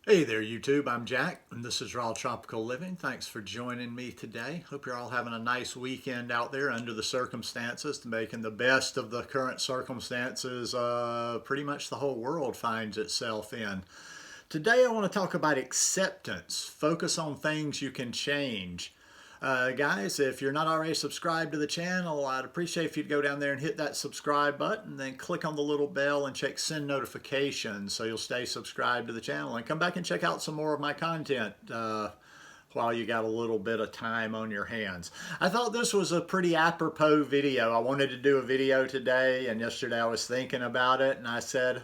Hey there, YouTube. I'm Jack, and this is Raw Tropical Living. Thanks for joining me today. Hope you're all having a nice weekend out there under the circumstances, making the best of the current circumstances pretty much the whole world finds itself in. Today, I want to talk about acceptance. Focus on things you can change. Guys, if you're not already subscribed to the channel, I'd appreciate if you'd go down there and hit that subscribe button, then click on the little bell and check send notifications so you'll stay subscribed to the channel and come back and check out some more of my content while you got a little bit of time on your hands. I thought this was a pretty apropos video. I wanted to do a video today, and yesterday I was thinking about it, and I said,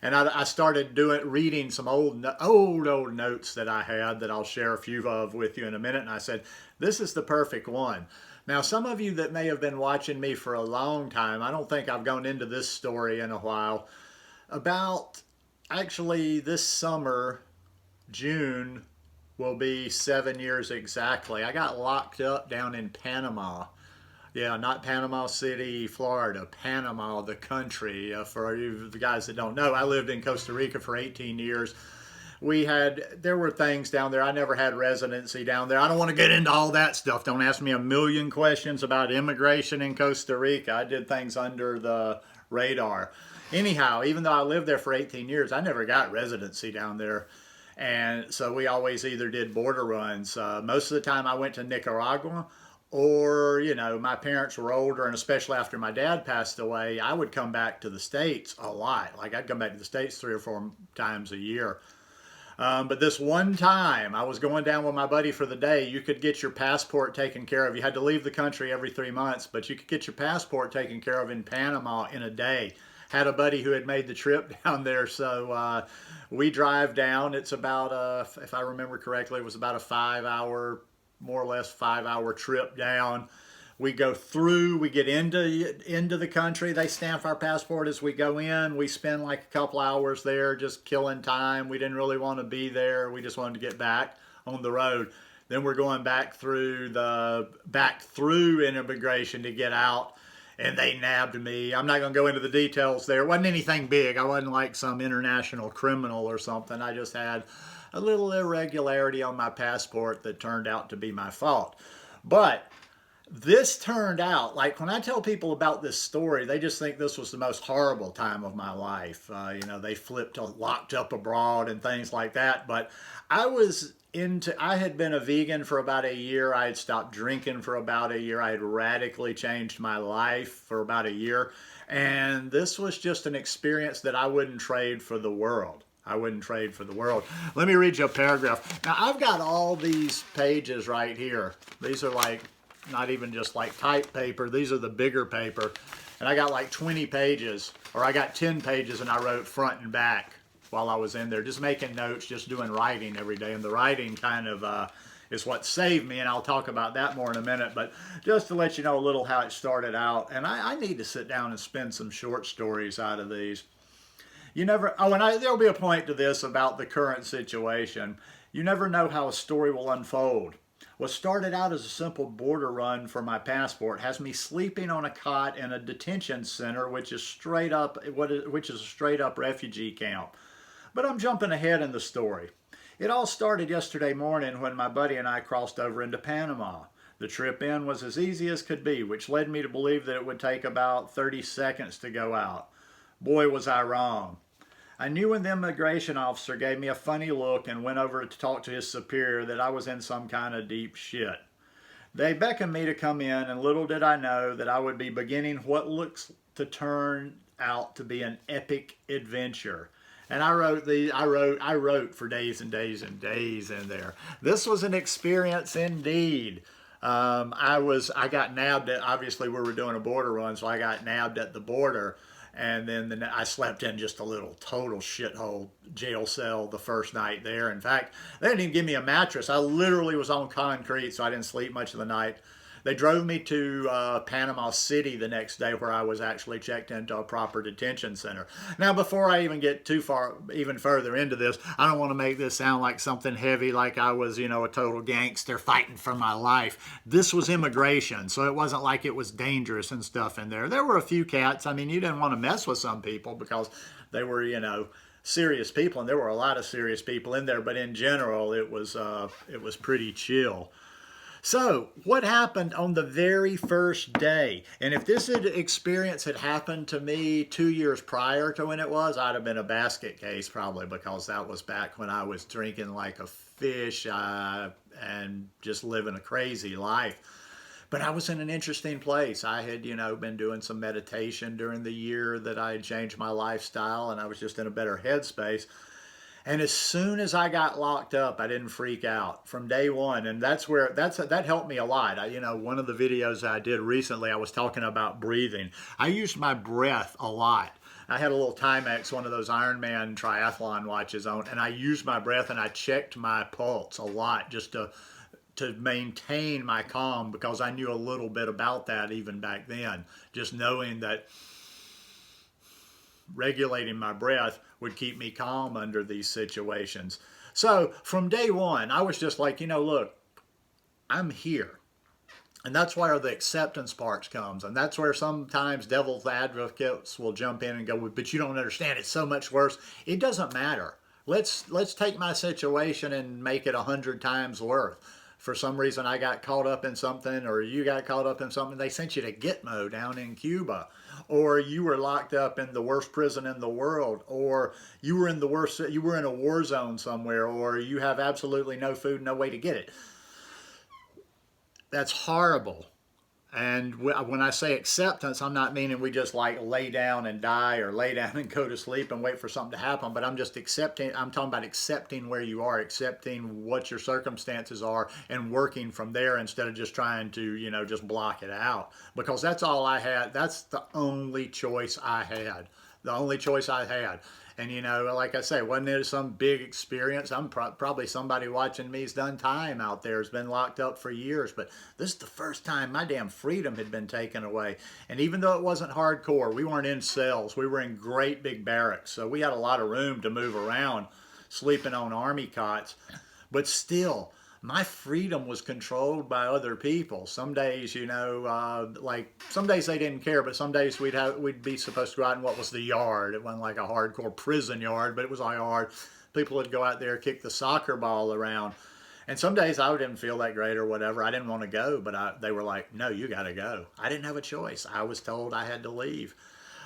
and I started reading some old notes that I had that I'll share a few of with you in a minute. And I said, this is the perfect one. Now, some of you that may have been watching me for a long time, I don't think I've gone into this story in a while. Actually, this summer, June, will be 7 years exactly. I got locked up down in Panama. Yeah, not Panama City, Florida, Panama, the country. For you the guys that don't know, I lived in Costa Rica for 18 years. There were things down there. I never had residency down there. I don't want to get into all that stuff. Don't ask me a million questions about immigration in Costa Rica. I did things under the radar. Anyhow, even though I lived there for 18 years, I never got residency down there. And so we always either did border runs. Most of the time I went to Nicaragua, or, you know, my parents were older, and especially after my dad passed away, I would come back to the States a lot. Like, I'd come back to the States 3 or 4 times a year. But this one time, I was going down with my buddy for the day. You could get your passport taken care of. You had to leave the country every 3 months, but you could get your passport taken care of in Panama in a day. Had a buddy who had made the trip down there, so we drive down. It's about, if I remember correctly, it was about a 5-hour, more or less 5-hour trip down. We go through, we get into the country. They stamp our passport as we go in. We spend like a couple hours there just killing time. We didn't really want to be there. We just wanted to get back on the road. Then we're going back through immigration to get out, and they nabbed me. I'm not going to go into the details there. It wasn't anything big. I wasn't like some international criminal or something. I just had a little irregularity on my passport that turned out to be my fault. But this turned out, like when I tell people about this story, they just think this was the most horrible time of my life. You know, they flipped locked up abroad and things like that. But I had been a vegan for about a year. I had stopped drinking for about a year. I had radically changed my life for about a year. And this was just an experience that I wouldn't trade for the world. I wouldn't trade for the world. Let me read you a paragraph. Now, I've got all these pages right here. These are like, not even just like type paper. These are the bigger paper. And I got like 20 pages, or I got 10 pages, and I wrote front and back while I was in there, just making notes, just doing writing every day. And the writing kind of is what saved me, and I'll talk about that more in a minute. But just to let you know a little how it started out, and I need to sit down and spin some short stories out of these. There'll be a point to this about the current situation. You never know how a story will unfold. What started out as a simple border run for my passport has me sleeping on a cot in a detention center, which is a straight up refugee camp. But I'm jumping ahead in the story. It all started yesterday morning when my buddy and I crossed over into Panama. The trip in was as easy as could be, which led me to believe that it would take about 30 seconds to go out. Boy, was I wrong. I knew when the immigration officer gave me a funny look and went over to talk to his superior that I was in some kind of deep shit. They beckoned me to come in, and little did I know that I would be beginning what looks to turn out to be an epic adventure. And I wrote for days and days and days in there. This was an experience indeed. I got nabbed obviously we were doing a border run, so I got nabbed at the border. And then I slept in just a little total shithole jail cell the first night there. In fact, they didn't even give me a mattress. I literally was on concrete, so I didn't sleep much of the night. They drove me to Panama City the next day, where I was actually checked into a proper detention center. Now, before I even get even further into this, I don't want to make this sound like something heavy, like I was, a total gangster fighting for my life. This was immigration, so it wasn't like it was dangerous and stuff in there. There were a few cats. I mean, you didn't want to mess with some people because they were, serious people, and there were a lot of serious people in there, but in general, it was pretty chill. So, what happened on the very first day? And if this experience had happened to me 2 years prior to when it was, I'd have been a basket case probably, because that was back when I was drinking like a fish and just living a crazy life. But I was in an interesting place. I had, been doing some meditation during the year that I had changed my lifestyle, and I was just in a better headspace. And as soon as I got locked up, I didn't freak out from day one, and that helped me a lot. One of the videos I did recently, I was talking about breathing. I used my breath a lot. I had a little Timex, one of those Ironman triathlon watches on, and I used my breath, and I checked my pulse a lot just to maintain my calm, because I knew a little bit about that even back then. Just knowing that regulating my breath would keep me calm under these situations. So from day one, I was just like, look, I'm here. And that's where the acceptance part comes. And that's where sometimes devil's advocates will jump in and go, but you don't understand, it's so much worse. It doesn't matter. Let's take my situation and make it 100 times worse. For some reason I got caught up in something, or you got caught up in something, they sent you to Gitmo down in Cuba, or you were locked up in the worst prison in the world, or you were in a war zone somewhere, or you have absolutely no food, no way to get it. That's horrible. And when I say acceptance, I'm not meaning we just like lay down and die, or lay down and go to sleep and wait for something to happen, but I'm just accepting. I'm talking about accepting where you are, accepting what your circumstances are, and working from there instead of just trying to, just block it out. Because that's all I had. That's the only choice I had. The only choice I had. And, like I say, wasn't it some big experience? I'm probably somebody watching me's done time out there, has been locked up for years. But this is the first time my damn freedom had been taken away. And even though it wasn't hardcore, we weren't in cells. We were in great big barracks. So we had a lot of room to move around, sleeping on army cots. But still, my freedom was controlled by other people. Some days, like some days they didn't care, but some days we'd be supposed to go out in what was the yard. It wasn't like a hardcore prison yard, but it was our yard. People would go out there, kick the soccer ball around. And some days I didn't feel that great or whatever. I didn't want to go, but they were like, no, you got to go. I didn't have a choice. I was told I had to leave.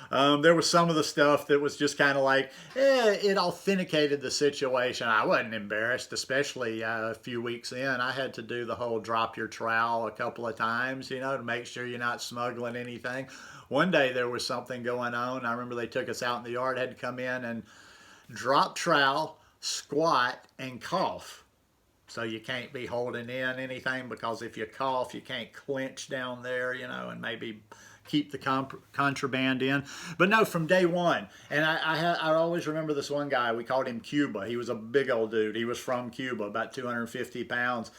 There was some of the stuff that was just kind of like, it authenticated the situation. I wasn't embarrassed, especially a few weeks in. I had to do the whole drop your trowel a couple of times, to make sure you're not smuggling anything. One day there was something going on. I remember they took us out in the yard, had to come in and drop trowel, squat, and cough. So you can't be holding in anything, because if you cough, you can't clench down there, and maybe keep the contraband in. But no, from day one. And I always remember this one guy, we called him Cuba. He was a big old dude. He was from Cuba, about 250 pounds.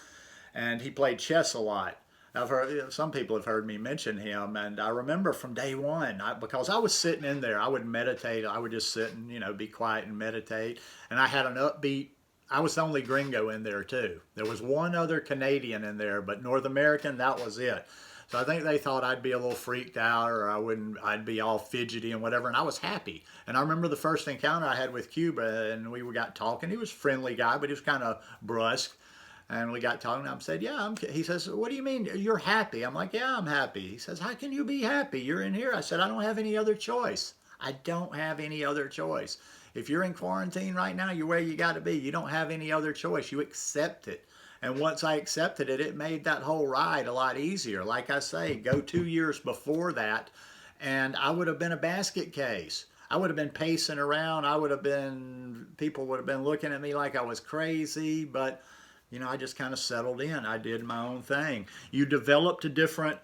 And he played chess a lot. I've heard, some people have heard me mention him. And I remember from day one, because I was sitting in there, I would meditate. I would just sit and, be quiet and meditate. And I had an upbeat, I was the only gringo in there too. There was one other Canadian in there, but North American, that was it. So I think they thought I'd be a little freaked out, or I'd be all fidgety and whatever, and I was happy. And I remember the first encounter I had with Cuba, and we got talking. He was a friendly guy, but he was kind of brusque. And we got talking, and I said, yeah, he says, what do you mean, you're happy? I'm like, yeah, I'm happy. He says, how can you be happy? You're in here. I said, I don't have any other choice. I don't have any other choice. If you're in quarantine right now, you're where you got to be. You don't have any other choice. You accept it. And once I accepted it, it made that whole ride a lot easier. Like I say, go 2 years before that, and I would have been a basket case. I would have been pacing around. People would have been looking at me like I was crazy, but, I just kind of settled in. I did my own thing. You developed a different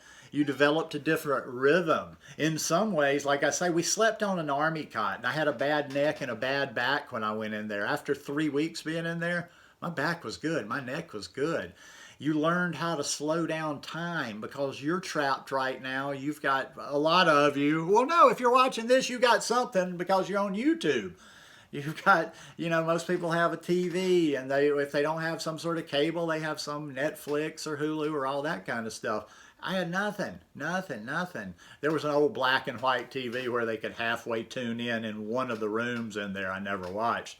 rhythm. In some ways, like I say, we slept on an army cot, and I had a bad neck and a bad back when I went in there. After 3 weeks being in there, my back was good. My neck was good. You learned how to slow down time, because you're trapped right now. You've got a lot of you. Well, no, if you're watching this, you got something, because you're on YouTube. You've got, most people have a TV, and if they don't have some sort of cable, they have some Netflix or Hulu or all that kind of stuff. I had nothing, nothing, nothing. There was an old black and white TV where they could halfway tune in one of the rooms in there I never watched.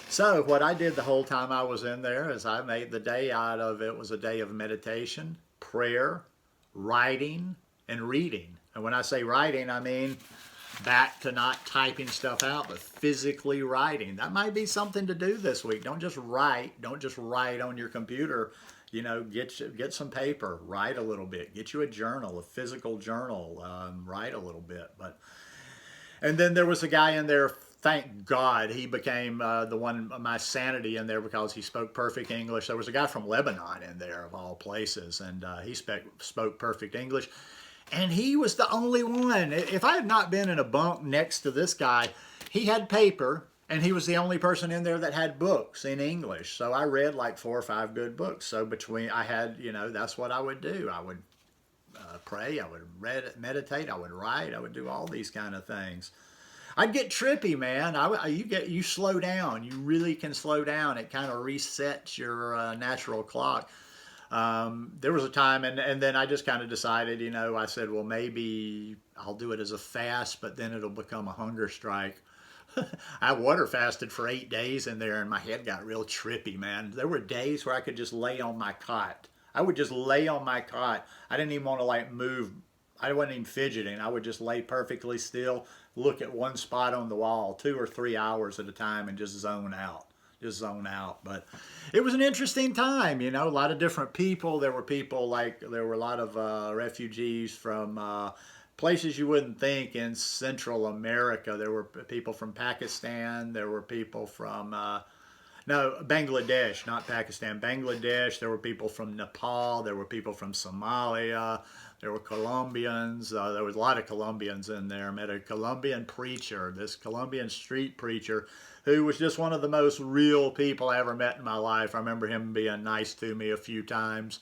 So what I did the whole time I was in there is I made the day out of it was a day of meditation, prayer, writing, and reading. And when I say writing, I mean back to not typing stuff out, but physically writing. That might be something to do this week. Don't just write. Don't just write on your computer. You know, get some paper, write a little bit, get you a journal, a physical journal, write a little bit. And then there was a guy in there. Thank God he became the one, my sanity in there, because he spoke perfect English. There was a guy from Lebanon in there, of all places, and he spoke perfect English. And he was the only one. If I had not been in a bunk next to this guy, he had paper, and he was the only person in there that had books in English. So I read like 4 or 5 good books. So I had, that's what I would do. I would pray, I would meditate, I would write, I would do all these kind of things. I'd get trippy, man. You slow down. You really can slow down. It kind of resets your natural clock. There was a time, and then I just kind of decided, I said, well, maybe I'll do it as a fast, but then it'll become a hunger strike. I water fasted for 8 days in there, and my head got real trippy, man. There were days where I could just lay on my cot. I would just lay on my cot. I didn't even want to move. I wasn't even fidgeting. I would just lay perfectly still, look at one spot on the wall 2 or 3 hours at a time, and just zone out. But it was an interesting time, a lot of different people. There were people there were a lot of refugees from places you wouldn't think in Central America. There were people from Pakistan. There were people from, no, Bangladesh, not Pakistan, Bangladesh. There were people from Nepal. There were people from Somalia. There were Colombians. There was a lot of Colombians in there. I met a Colombian preacher, this Colombian street preacher, who was just one of the most real people I ever met in my life. I remember him being nice to me a few times.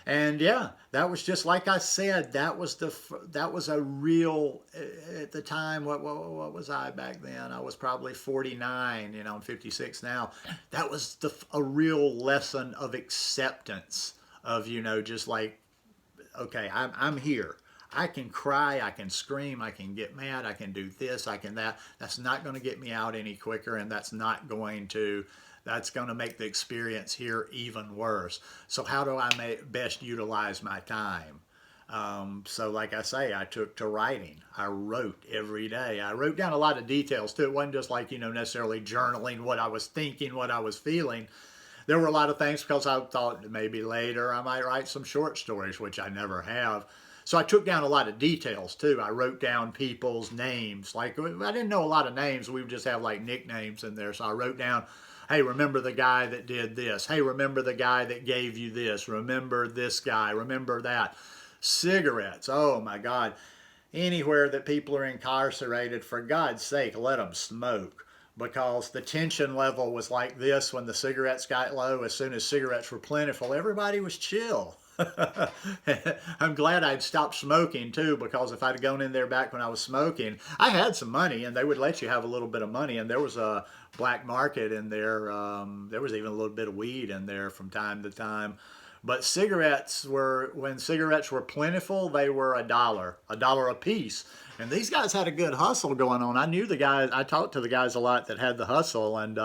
And yeah, that was just like I said, that was a real, at the time, what was I back then? I was probably 49, I'm 56 now. That was a real lesson of acceptance of, just like, okay, I'm here. I can cry, I can scream, I can get mad, I can do this, I can that. That's not going to get me out any quicker, and that's going to make the experience here even worse. So how do I best utilize my time? So like I say, I took to writing. I wrote every day. I wrote down a lot of details too. It wasn't just like, necessarily journaling what I was thinking, what I was feeling. There were a lot of things because I thought maybe later I might write some short stories, which I never have. So I took down a lot of details too. I wrote down people's names. I didn't know a lot of names. We would just have nicknames in there. So I wrote down, hey, remember the guy that did this. Hey, remember the guy that gave you this. Remember this guy. Remember that. Cigarettes. Oh my God. Anywhere that people are incarcerated, for God's sake, let them smoke. Because the tension level was like this when the cigarettes got low. As soon as cigarettes were plentiful, everybody was chill. I'm glad I'd stopped smoking too, because if I'd gone in there back when I was smoking, I had some money and they would let you have a little bit of money, and there was a black market in there. There was even a little bit of weed in there from time to time. But when cigarettes were plentiful, they were $1 a piece. And these guys had a good hustle going on. I knew the guys, I talked to the guys a lot that had the hustle, and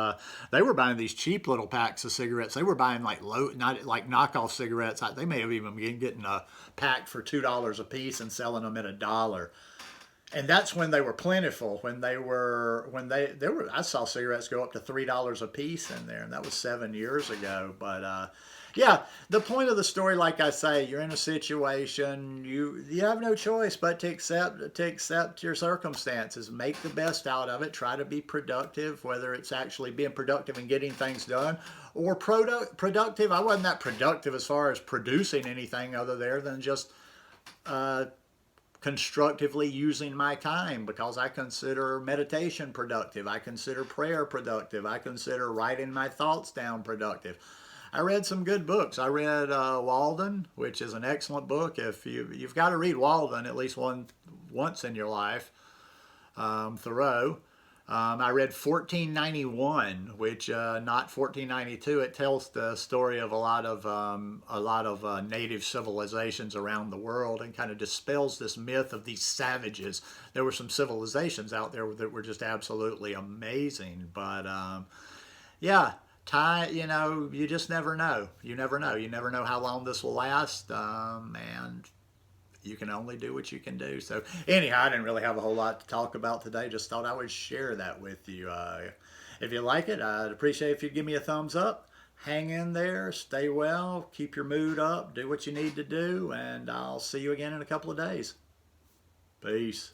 they were buying these cheap little packs of cigarettes. They were buying not like knockoff cigarettes. They may have even been getting a pack for $2 a piece and selling them at $1. And that's when they were plentiful. I saw cigarettes go up to $3 a piece in there, and that was 7 years ago. But yeah, the point of the story, like I say, you're in a situation, you have no choice but to accept your circumstances, make the best out of it, try to be productive, whether it's actually being productive and getting things done, or productive. I wasn't that productive as far as producing anything other than just constructively using my time, because I consider meditation productive. I consider prayer productive. I consider writing my thoughts down productive. I read some good books. I read Walden, which is an excellent book. If you've got to read Walden at least once in your life. Thoreau. I read 1491, which not 1492. It tells the story of a lot of native civilizations around the world, and kind of dispels this myth of these savages. There were some civilizations out there that were just absolutely amazing, but yeah, time. You know, you just never know. You never know. You never know how long this will last, and you can only do what you can do. So anyhow, I didn't really have a whole lot to talk about today. Just thought I would share that with you. If you like it, I'd appreciate if you give me a thumbs up. Hang in there, stay well, keep your mood up, do what you need to do, and I'll see you again in a couple of days. Peace.